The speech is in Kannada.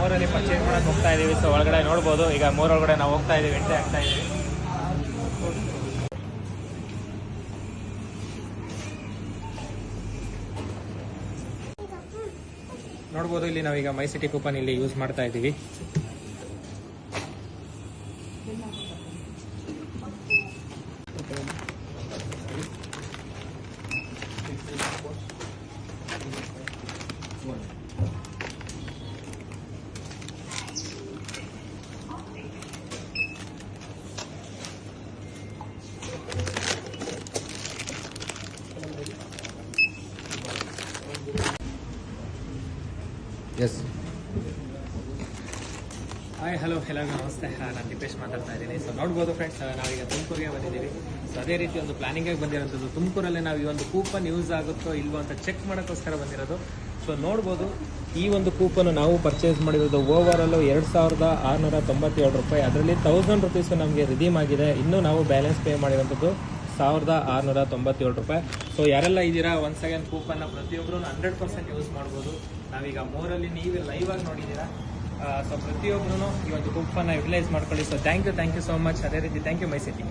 ಮೋರಲ್ಲಿ ಪರ್ಚೇಸ್ ಮಾಡೋಕೆ ಹೋಗ್ತಾ ಇದೀವಿ. ಸೊ ಒಳಗಡೆ ನೋಡ್ಬೋದು, ಈಗ ಮೋರ್ ಒಳಗಡೆ ನಾವು ಹೋಗ್ತಾ ಇದೀವಿ, ಎಂಟ್ರಿ ಆಗ್ತಾ ಇದೀವಿ. ನೋಡ್ಬೋದು ಇಲ್ಲಿ ನಾವೀಗ ಮೈ ಸಿಟಿ ಕೂಪನ್ ಇಲ್ಲಿ ಯೂಸ್ ಮಾಡ್ತಾ ಇದ್ದೀವಿ. ಎಸ್ ಹಾಯ್ ಹಲೋ ಎಲ್ಲರಿಗೂ ನಮಸ್ತೆ. ನಾನು ದೀಪೇಶ್ ಮಾತಾಡ್ತಾ ಇದ್ದೀನಿ. ಸೊ ನೋಡ್ಬೋದು ಫ್ರೆಂಡ್ಸ್, ನಾವೀಗ ತುಮಕೂರಿಗೆ ಬಂದಿದ್ದೀವಿ. ಸೊ ಅದೇ ರೀತಿ ಒಂದು ಪ್ಲಾನಿಂಗಾಗಿ ಬಂದಿರೋಂಥದ್ದು. ತುಮಕೂರಲ್ಲಿ ನಾವು ಈ ಒಂದು ಕೂಪನ್ ಯೂಸ್ ಆಗುತ್ತೋ ಇಲ್ವೋ ಅಂತ ಚೆಕ್ ಮಾಡೋಕ್ಕೋಸ್ಕರ ಬಂದಿರೋದು. ಸೊ ನೋಡ್ಬೋದು, ಈ ಒಂದು ಕೂಪನ್ ನಾವು ಪರ್ಚೇಸ್ ಮಾಡಿರೋದು ಓವರಲ್ಲು 2697 ರೂಪಾಯಿ. ಅದರಲ್ಲಿ 1000 ರುಪೀಸು ನಮಗೆ ರಿಡೀಮ್ ಆಗಿದೆ. ಇನ್ನೂ ನಾವು ಬ್ಯಾಲೆನ್ಸ್ ಪೇ ಮಾಡಿರೋಂಥದ್ದು 1697 ರೂಪಾಯಿ. ಸೊ ಯಾರೆಲ್ಲ ಇದ್ದೀರಾ, ಒನ್ಸ್ ಅಗೇನ್ ಕೂಪನ್ನ ಪ್ರತಿಯೊಬ್ಬರು 100% ಯೂಸ್ ಮಾಡ್ಬೋದು. ನಾವೀಗ ಮೋರಲ್ಲಿ ನೀವೇ ಲೈವ್ ಆಗಿ ನೋಡಿದ್ದೀರಾ. ಸೊ ಪ್ರತಿಯೊಬ್ಬರೂ ಈ ಒಂದು ಕೂಪನ್ನ ಯುಟಿಲೈಸ್ ಮಾಡ್ಕೊಳ್ಳಿ. So thank you so much. ಅದೇ ರೀತಿ ಥ್ಯಾಂಕ್ ಯು ಮೈ ಸಿಟಿ.